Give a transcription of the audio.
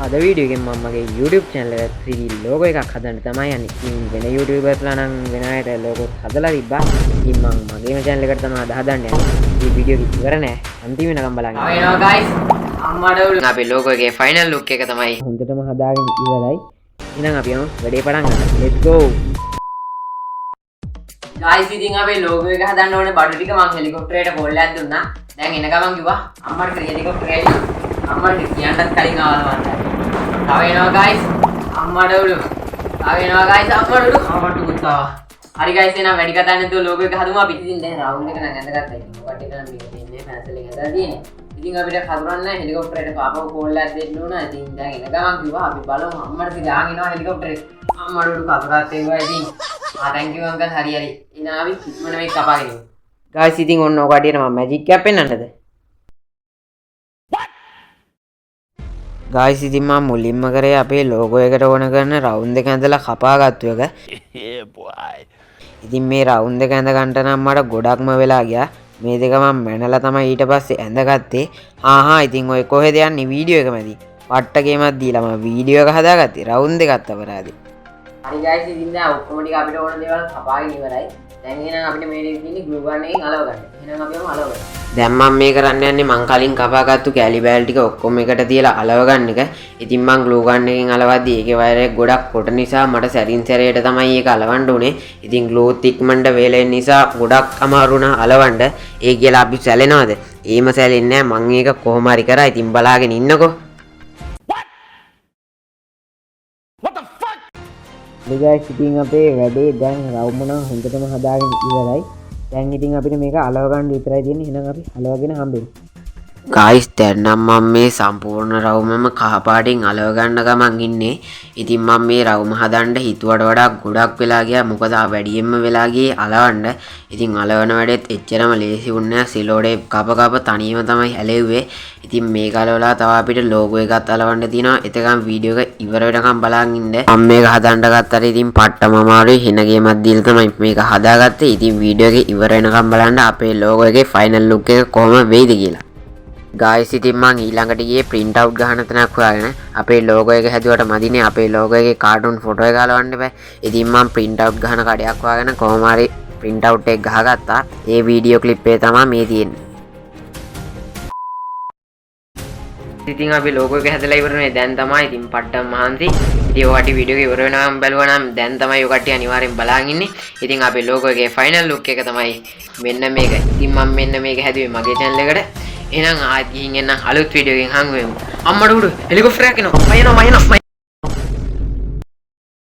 අද වීඩියෝ එකෙන් මම මගේ YouTube channel එකට 3D logo එකක් හදන්න තමයි යන්නේ. ඉතින් වෙන YouTubersලා නම් වෙන අයට logo හදලා තිබ්බා. ඉතින් මම මගේම channel එකට තමයි අද හදන්න යන්නේ. මේ වීඩියෝ එක ඉවර නෑ. අන්තිම වෙනකම් බලන්න. එනවා guys. අම්මඩ අපේ logo එකේ final look එක තමයි හොඳටම හදාගෙන ඉවරයි. එහෙනම් අපි යමු වැඩේ පටන් ගන්න. Let's go. guys ඉතින් අපේ logo එක හදන්න ඕනේ බඩු ටික මම හෙලිකොප්ටරයට කෝල් එකක් දුන්නා. දැන් එන ගමන් කිව්වා අම්මට හෙලිකොප්ටරය ඇවිල්ලා අම්මට කියන්නත් කලින් ආවලා මම. තව එනවා guys. අම්මට උළු. තව එනවා guys අම්මට උළු. අම්මට උත්තා. හරි guys එහෙනම් වැඩි කතා නැතුව logo එක හදමු අපි ඉතින් දැන් රවුන්ඩ් එක නම් ඇඳගත්තා. ඉතින් කොට එක නම් මේක තියන්නේ පැන්සල් එක ඇඳලා තියෙන්නේ. ඉතින් අපිට හදුරන්න හෙලිකොප්ටරයට පාපව කෝල් එකක් දෙන්න ඕන. ඉතින් දැන් එන ගමන් කිව්වා අපි බලමු අම්මට දාගෙන එනවා හෙලිකොප්ටරේ. අම්මට උළු කතරත් එව්වා ඉතින්. thank you uncle හරි හරි. ඉතින් අපි ඉක්මන මේක කපාගෙන ඉමු. guys ඉතින් ඔන්න ඔය කඩේට මම magic එකක් පෙන්නන්නද? guys ඉතින් මම මුලින්ම කරේ අපේ logo එකට ඕන කරන round එක ඇඳලා කපාගත්තු එක. ඉතින් මේ round එක ඇඳ ගන්නට නම් මට ගොඩක්ම වෙලා ගියා. මේ දෙක මම මැනලා තමයි ඊට පස්සේ ඇඳගත්තේ. ඉතින් ඔය කොහෙද යන්නේ වීඩියෝ එක මැදි. පට්ට ගේමක් දීලා මම වීඩියෝ එක හදාගත්තේ round එකත් අපරාදේ. හරි guys ඉතින් දැන් ඔක්කොම ටික අපිට ඕන දේවල් කපාගෙන ඉවරයි. දැන් එහෙනම් අපිට මේ දෙක තියෙන්නේ glue gun එකෙන් අලව ගන්න. එහෙනම් අපි යමු අලව ගන්න. දැන් මම මේ කරන්න යන්නේ මං කලින් කපාගත්තු කැලි බෑල් ටික ඔක්කොම එකට තියලා අලව ගන්න එක. ඉතින් මං glue gun එකෙන් අලවද්දී ඒකේ වයර් එක ගොඩක් කොට නිසා මට සැරින් සැරේට තමයි ඒක අලවන්න උනේ. ඉතින් glue තික්මන්ඩ වේලෙන් නිසා ගොඩක් අමාරු වුණා අලවන්න. ඒ කියලා අපි සැලෙනවද? ඒම සැලෙන්නේ නැහැ. මං ඒක කොහොම හරි කරා. ඉතින් බලාගෙන ඉන්නකෝ. guys ඉතින් අපේ වැඩේ දැන් රවුම නම් හොඳටම හදාගෙන ඉවරයි. දැන් ඉතින් අපිට මේක අලව ගන්න විතරයි තියෙන්නේ. එහෙනම් අපි අලවගෙන හම්බෙමු. guys දැන් නම් මම මේ සම්පූර්ණ රවුමම කහ පාටින් අලව ගන්න ගමන් ඉන්නේ. ඉතින් මම මේ රවුම හදන්න හිතුවට වඩා ගොඩක් වෙලා ගියා. මොකද වැඩියෙන්ම වෙලා ගියේ අලවන්න. ඉතින් අලවන වැඩෙත් එච්චරම ලේසි වුණේ නැහැ. සිලෝඩේ කප තනියම තමයි හැලෙව්වේ. ඉතින් මේක අලවලා තව අපිට logo එකත් අලවන්න තියෙනවා. එතකම් වීඩියෝ එක ඉවර වෙනකම් බලන් ඉන්න. මම මේක හදන්න ගත්තට ඉතින් පට්ටම අමාරුයි. හින ගේමක් දීලා තමයි මේක හදාගත්තේ. ඉතින් වීඩියෝ එක ඉවර වෙනකම් බලන්න අපේ logo එකේ final look එක කොහොම වෙයිද කියලා. guys ඉතින් මං ඊළඟට ගියේ print out ගහන තැනක් හොයාගෙන අපේ logo එක හැදුවට මදිනේ අපේ logo එකේ cartoon photo එක ගලවන්න බෑ. ඉතින් මං print out ගහන කඩයක් හොයාගෙන කොහොම හරි print out එක ගහගත්තා. ඒ වීඩියෝ ක්ලිප් එක තමයි මේ තියෙන්නේ. ඉතින් අපි logo එක හැදලා ඉවරනේ. දැන් තමයි ඉතින් පට්ටම් මහන්සි. ඉතින් ඔයාට වීඩියෝ එක ඉවර වෙනකම් බැලුවා නම් දැන් තමයි ඔය කට්ටිය අනිවාර්යෙන් බලාගෙන ඉන්නේ. ඉතින් අපේ logo එකේ final look එක තමයි මෙන්න මේක. ඉතින් මම මෙන්න මේක හැදුවේ මගේ channel එකට. එහෙනම් ආයෙත් ගිහින් එන්න අලුත් වීඩියෝ එකකින් හම්බ වෙමු. අම්මට උඩු හෙලිකොප්ටරයක් එනවා. මම යනවා.